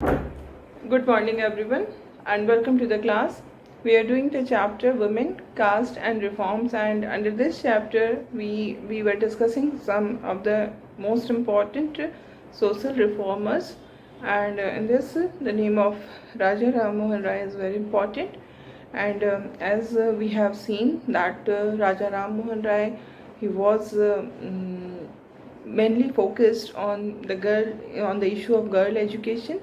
Good morning everyone and welcome to the class. We are doing the chapter Women, Caste and Reforms, and under this chapter we were discussing some of the most important social reformers, and in this the name of Raja Ram Mohan Rai is very important. And as we have seen that Raja Ram Mohan Rai, he was mainly focused on the issue of girl education,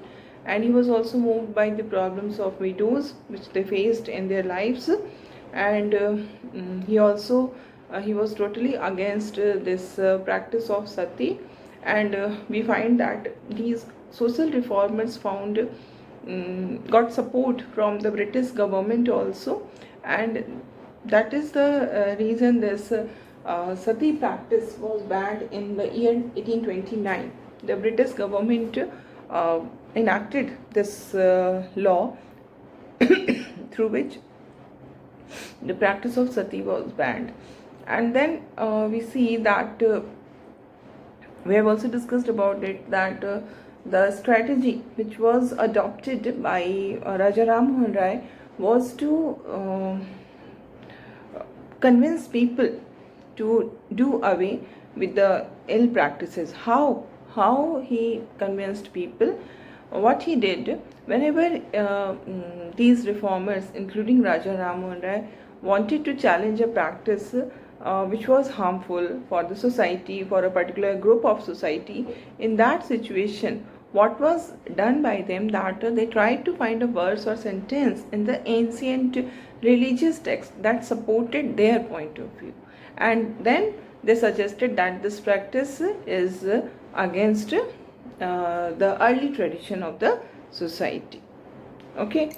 and he was also moved by the problems of widows which they faced in their lives. And he was totally against this practice of sati. And we find that these social reformers got support from the British government also, and that is the reason this sati practice was banned in the year 1829. The British government enacted this law through which the practice of sati was banned. And then we see that we have also discussed about it that the strategy which was adopted by Raja Ram Mohan Rai was to convince people to do away with the ill practices. How he convinced people? What he did, whenever these reformers, including Raja Ram Mohan Rai, wanted to challenge a practice which was harmful for the society, for a particular group of society, in that situation, what was done by them, that they tried to find a verse or sentence in the ancient religious text that supported their point of view, and then they suggested that this practice is against the early tradition of the society. Okay.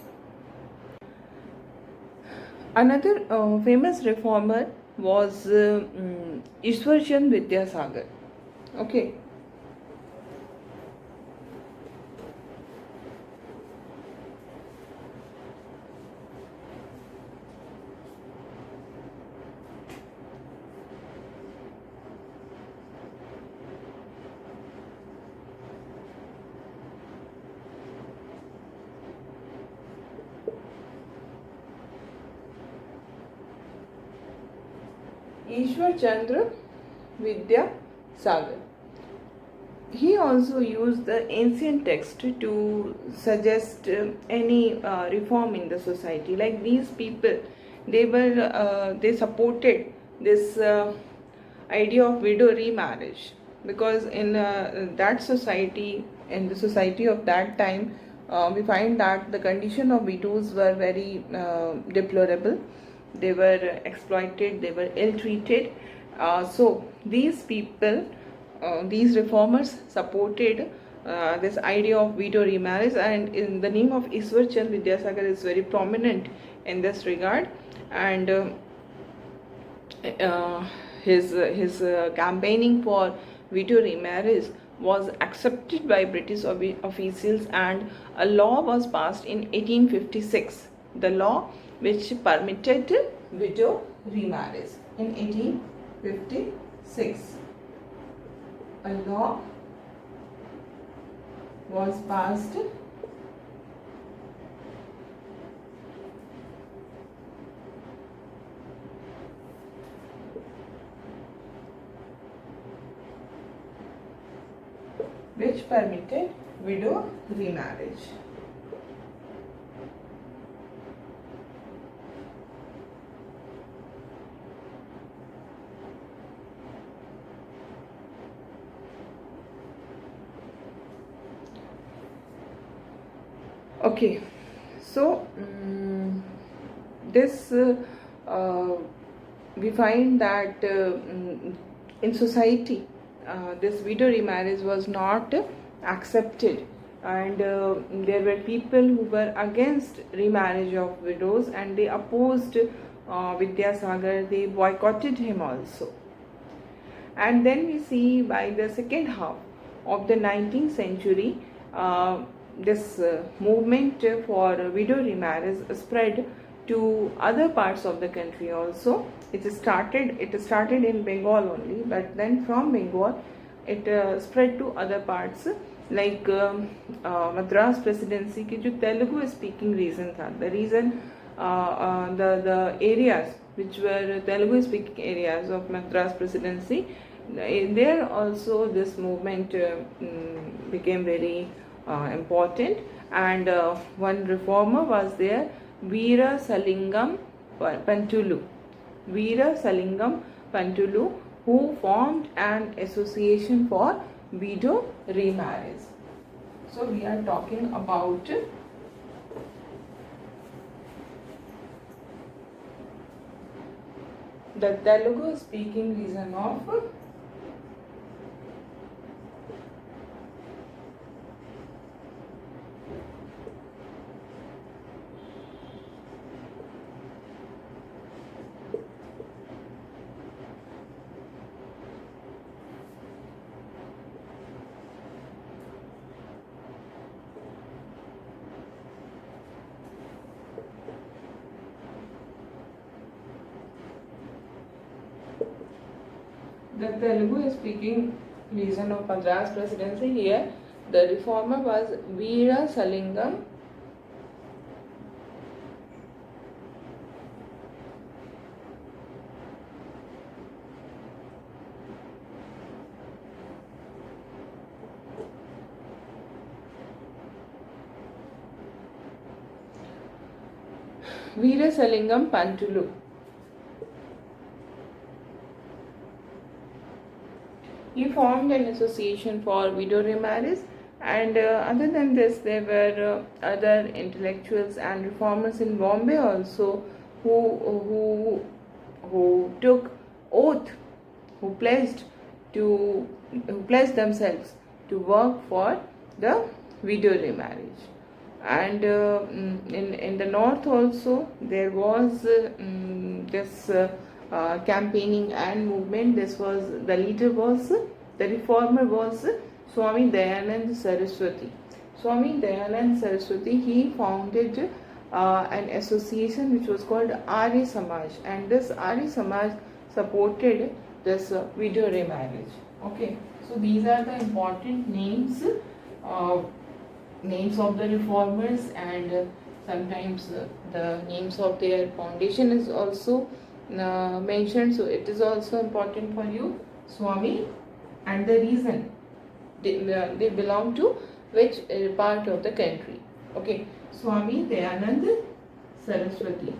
Another famous reformer was Ishwar Chand Vidyasagar. Okay. Ishwar Chandra Vidyasagar. He also used the ancient text to suggest any reform in the society. Like these people, they supported this idea of widow remarriage, because in that society, in the society of that time, we find that the condition of widows were very deplorable. They were exploited, they were ill treated. So these people, these reformers supported this idea of widow remarriage, and in the name of Ishwar Chand Vidyasagar is very prominent in this regard. And his campaigning for widow remarriage was accepted by British officials, and a law was passed in 1856. The law which permitted widow remarriage in 1856. A law was passed which permitted widow remarriage. Okay, so this we find that in society this widow remarriage was not accepted, and there were people who were against remarriage of widows, and they opposed Vidyasagar. They boycotted him also. And then we see by the second half of the 19th century, this movement for widow remarriage spread to other parts of the country also. It started in Bengal only, but then from Bengal it spread to other parts, like Madras presidency की जो Telugu speaking region था, the region the areas which were Telugu speaking areas of Madras presidency, there also this movement became very important, and one reformer was there, Veera Salingam Pantulu. Veera Salingam Pantulu, who formed an association for widow remarriage. So we are talking about the Telugu speaking region of the Telugu speaking region of Madras presidency. Here the reformer was Veera Salingam Pantulu. He formed an association for widow remarriage, and other than this, there were other intellectuals and reformers in Bombay also who who took oath, who pledged who pledged themselves to work for the widow remarriage. And in the north also there was this campaigning and movement. This was, the leader was, the reformer was Swami Dayanand Saraswati. Swami Dayanand Saraswati, he founded an association which was called Arya Samaj, and this Arya Samaj supported this widow remarriage. Okay, so these are the important names names of the reformers, and sometimes the names of their foundation is also mentioned, so it is also important for you. Swami and the reason they belong to which part of the country. Okay, Swami Dayanand Saraswati.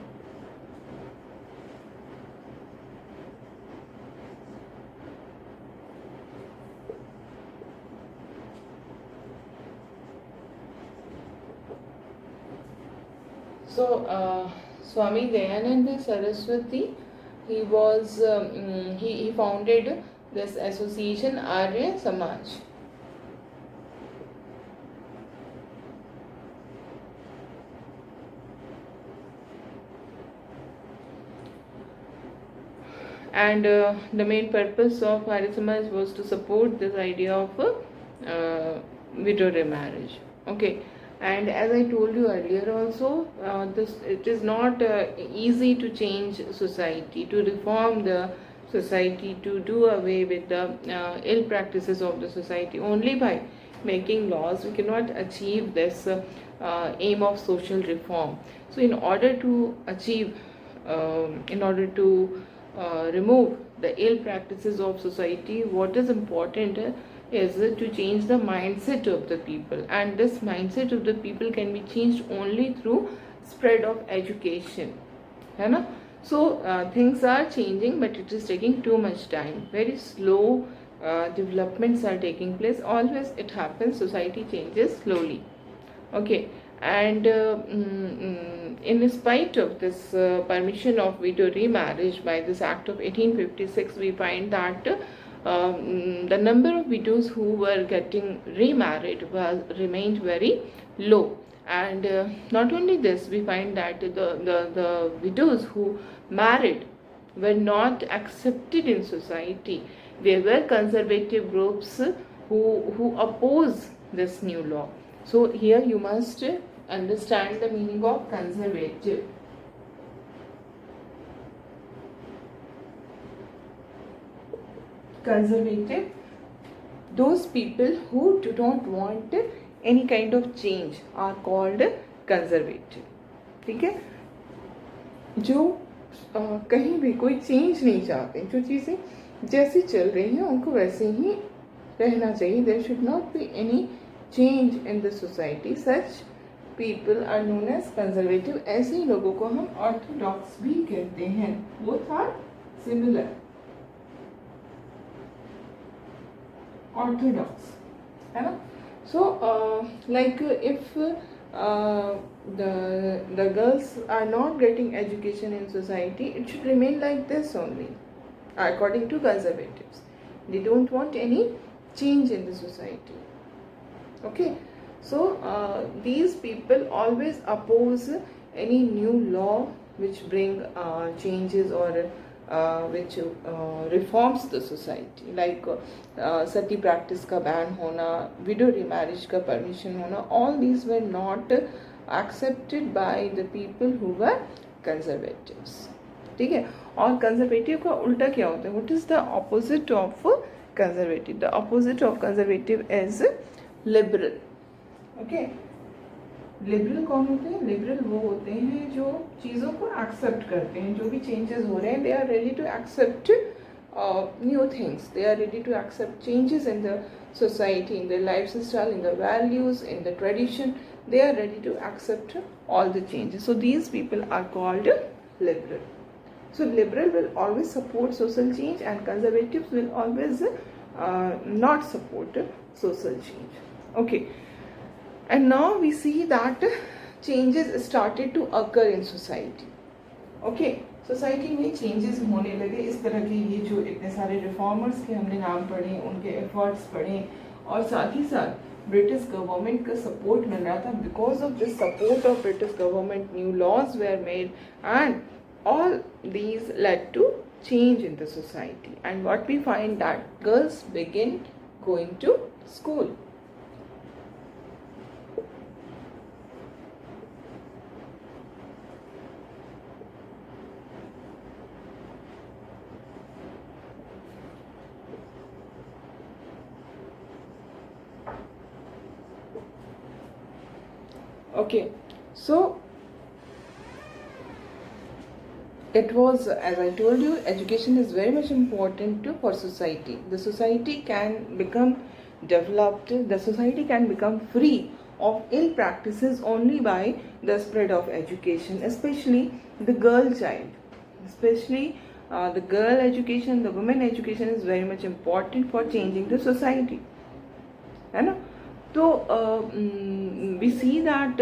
So Swami Dayanand Saraswati, he was he founded this association Arya Samaj. And the main purpose of Arya Samaj was to support this idea of widow remarriage. Okay, and as I told you earlier also, this, it is not easy to change society, to reform the society, to do away with the ill practices of the society. Only by making laws we cannot achieve this aim of social reform. So in order to achieve in order to remove the ill practices of society, what is important is to change the mindset of the people, and this mindset of the people can be changed only through spread of education, है ना? So things are changing, but it is taking too much time. Very slow developments are taking place. Always it happens, society changes slowly. Okay, and in spite of this permission of widow remarriage by this Act of 1856, we find that the number of widows who were getting remarried remained very low. And not only this, we find that the widows who married were not accepted in society. There were conservative groups who oppose this new law. So here you must understand the meaning of conservative. Conservative those people who do not want any kind of change are called conservative. ठीक है, जो कहीं भी कोई change नहीं चाहते, जो चीज़ें जैसी चल रही हैं उनको वैसे ही रहना चाहिए. There should not be any change in the society. Such people are known as conservative. ऐसे ही लोगों को हम ऑर्थोडॉक्स भी कहते हैं. Both are similar. ऑर्थोडॉक्स है ना. So like if the girls are not getting education in society, it should remain like this only, according to conservatives. They don't want any change in the society. Okay, so these people always oppose any new law which bring changes or which reforms the society, like sati practice का ban होना, widow remarriage का permission होना. All these were not accepted by the people who were conservatives. ठीक है. और conservative का उल्टा क्या होता है? What is the opposite of conservative? The opposite of conservative is liberal. Okay. Liberal कौन होते हैं? लिबरल वो होते हैं जो चीज़ों को एक्सेप्ट करते हैं. जो भी चेंजेस हो रहे हैं, they are ready to accept new things. They are ready to accept changes in the society, in the life style, in the values, in the tradition. They are ready to accept all the changes. So these people are called liberal. So liberal will always support social change, and conservatives will always not support social change. Okay. And now we see that changes started to occur in society. Okay. Society में changes होने लगे. इस तरह के ये जो इतने सारे रिफॉर्मर्स के हमने नाम पढ़े, उनके एफर्ट्स पढ़े, और साथ ही साथ ब्रिटिश गवर्नमेंट का सपोर्ट मिल रहा था. Because of this support of British government, new laws were made, and all these led to change in the society. And what we find that girls begin going to school. Okay, so it was, as I told you, education is very much important for society. The society can become developed, the society can become free of ill practices only by the spread of education, especially the girl child. Especially the girl education, the women education is very much important for changing the society. है ना. So we see that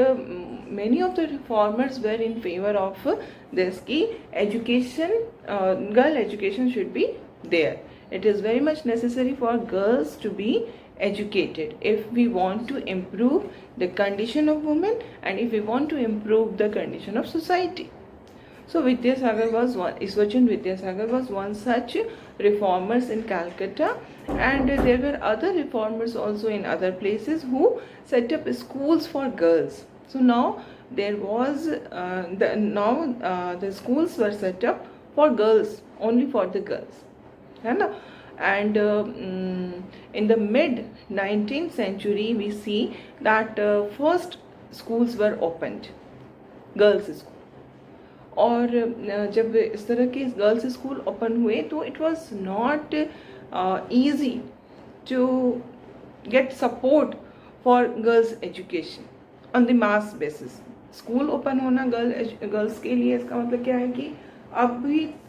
many of the reformers were in favor of this ki education, girl education should be there. It is very much necessary for girls to be educated if we want to improve the condition of women, and if we want to improve the condition of society. So Vidyasagar was one, Ishwarchand Vidyasagar was one such reformers in Calcutta, and there were other reformers also in other places who set up schools for girls. So now there was the schools were set up for girls, only for the girls, है ना. And in the mid 19th century we see that first schools were opened, girls school. और जब इस तरह के girls school open हुए तो it was not easy to get support for girls education on the mass basis. School open होना girls के लिए, इसका मतलब क्या है कि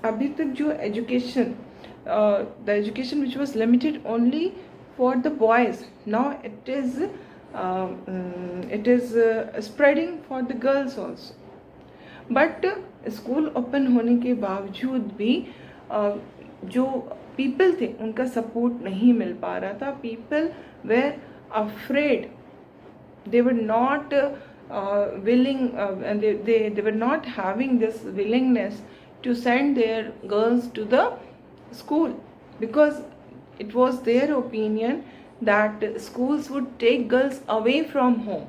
अभी तक जो education, the education which was limited only for the boys, now it is spreading for the girls also. But school open होने के बावजूद भी जो पीपल थे उनका सपोर्ट नहीं मिल पा रहा था. People were afraid, they were not willing, and they were not having this willingness to send their girls to the school, because it was their opinion that schools would take girls away from home.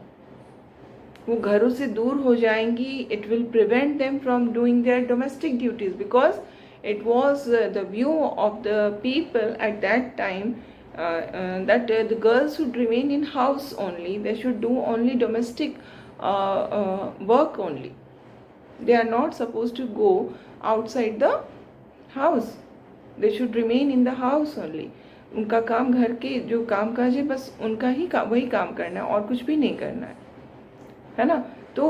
वो घरों से दूर हो जाएंगी. It will prevent them from doing their domestic duties, because it was the view of the people at that time that the girls should remain in house only. They should do only domestic work only. They are not supposed to go outside the house. They should remain in the house only. उनका काम, घर के जो काम काज है बस उनका ही वही काम करना है और कुछ भी नहीं करना है ना. तो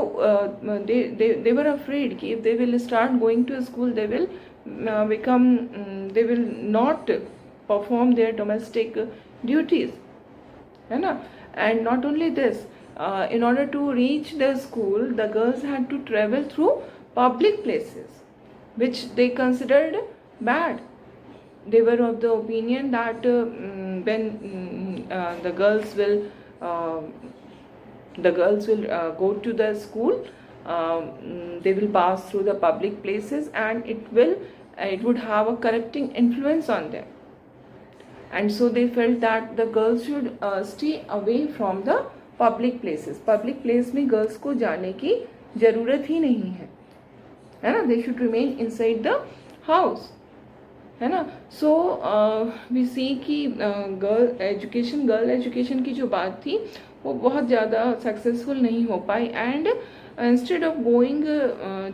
they were afraid कि if they will start going to school, they will they will not perform their domestic duties, है ना. And not only this, in order to reach the school, the girls had to travel through public places, which they considered bad. They were of the opinion that when the girls will go to the school, they will pass through the public places, and it would have a corrupting influence on them. And so they felt that the girls should stay away from the public places. Public place में girls को जाने की ज़रूरत ही नहीं है ना. They should remain inside the house, है ना. So we see कि गर्ल एजुकेशन की जो बात थी वो बहुत ज़्यादा सक्सेसफुल नहीं हो पाई. And instead of going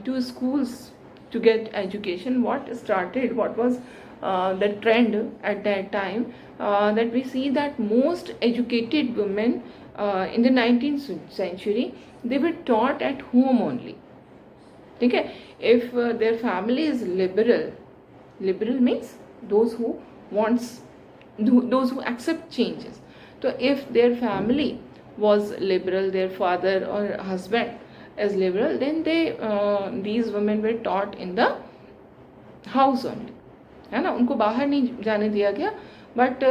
to schools to get education, what was the trend at that time, that we see that most educated women in the 19th century, they were taught at home only. Okay? If their family is liberal means those who accept changes. So if their family was liberal, their father or husband is liberal, then these women were taught in the house only, है ना. उनको बाहर नहीं जाने दिया गया. But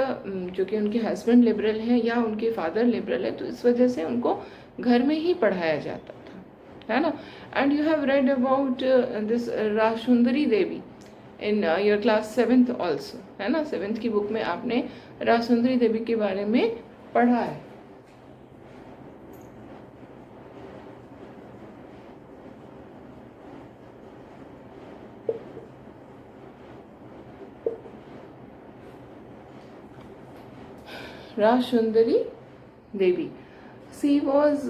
चूँकि उनके हस्बैंड लिबरल हैं या उनके फादर लिबरल है, तो इस वजह से उनको घर में ही पढ़ाया जाता था, है ना. And you have read about this Rajsundari Devi in your class 7th also, है ना. 7th की बुक में आपने राजसुंदरी देवी के बारे में पढ़ा है. Rajsundari Devi. She was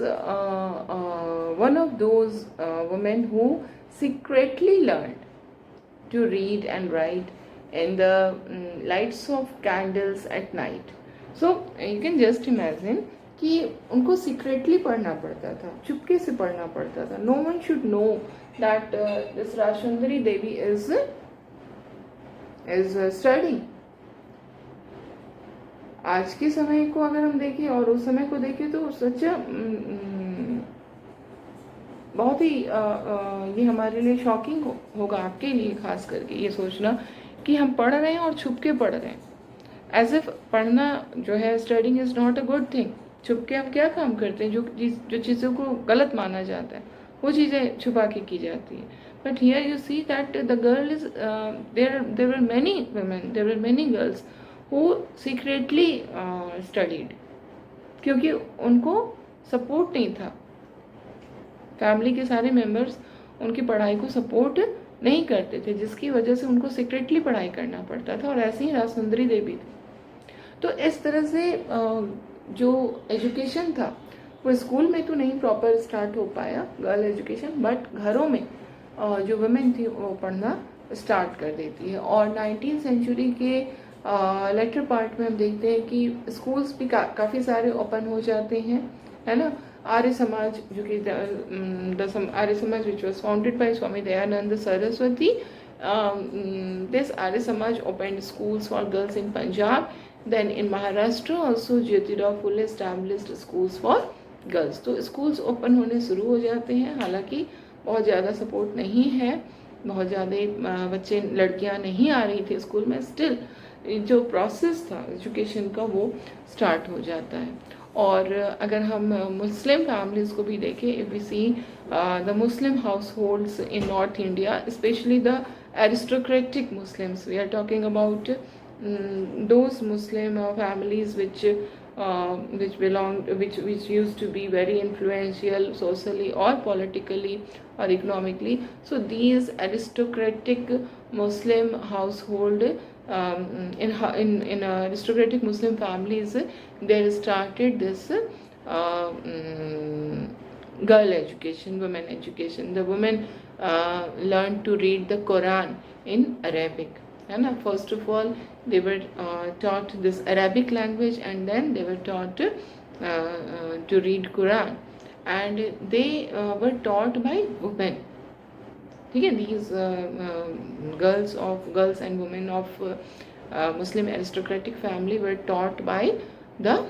one of those women who secretly learned to read and write in the lights of candles at night. So you can just imagine कि उनको secretly पढ़ना पड़ता था, चुपके से पढ़ना पड़ता था. No one should know that this Rajsundari Devi is studying. आज के समय को अगर हम देखें और उस समय को देखें तो सच बहुत ही ये हमारे लिए शॉकिंग होगा, आपके लिए खास करके ये सोचना कि हम पढ़ रहे हैं और छुप के पढ़ रहे हैं. एज इफ पढ़ना जो है, studying is not a good thing. छुप के हम क्या काम करते हैं, जो चीज़ों को गलत माना जाता है वो चीज़ें छुपा के की जाती है. But here you see that the girl is there were many women, there were many girls who secretly studied, क्योंकि उनको सपोर्ट नहीं था. फैमिली के सारे मेंबर्स उनकी पढ़ाई को सपोर्ट नहीं करते थे, जिसकी वजह से उनको सीक्रेटली पढ़ाई करना पड़ता था. और ऐसे ही राजसुंदरी देवी थी. तो इस तरह से जो एजुकेशन था वो स्कूल में तो नहीं प्रॉपर स्टार्ट हो पाया, गर्ल एजुकेशन, बट घरों में जो वुमेन थी वो पढ़ना स्टार्ट कर देती है. और 19th सेंचुरी के लेटर पार्ट में हम देखते हैं कि स्कूल्स भी काफ़ी सारे ओपन हो जाते हैं, है ना. आर्य समाज, जो कि Arya Samaj which was founded by Swami Dayanand Saraswati, this Arya Samaj opened schools for girls in Punjab. Then in Maharashtra also Jyotirao Phule established schools for girls. तो स्कूल्स ओपन होने शुरू हो जाते हैं. हालांकि बहुत ज़्यादा सपोर्ट नहीं है, बहुत ज़्यादा बच्चे, लड़कियां नहीं आ रही थी स्कूल में. स्टिल जो प्रोसेस था एजुकेशन का वो स्टार्ट हो जाता है. और अगर हम मुस्लिम फैमिलीज़ को भी देखें, if we see the Muslim households in north India, specially the aristocratic Muslims, we are talking about those Muslim families which used to be very influential socially or politically or economically. So these aristocratic Muslim household, in aristocratic Muslim families, they started this girl education, women education. The women learned to read the Quran in Arabic. And first of all, they were taught this Arabic language, and then they were taught to read Quran, and they were taught by women. Okay, these girls and women of Muslim aristocratic family were taught by the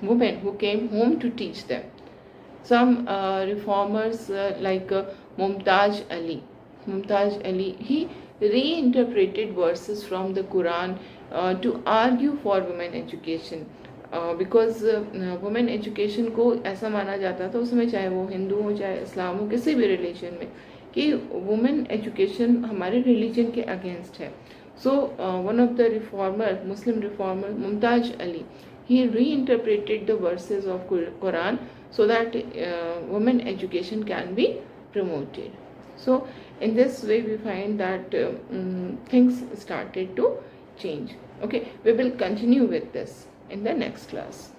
women who came home to teach them. Some reformers like Mumtaz Ali, he reinterpreted verses from the Quran to argue for women education. Because women education को ऐसा माना जाता था उसमें, चाहे वो हिंदू हो चाहे इस्लाम हो, किसी भी रिलीजन में, कि वुमेन एजुकेशन हमारे रिलीजन के अगेंस्ट है. So one of the reformer, Muslim reformer Mumtaz Ali, he reinterpreted the verses of Quran so that women education can be promoted. So in this way we find that things started to change. Okay, we will continue with this in the next class.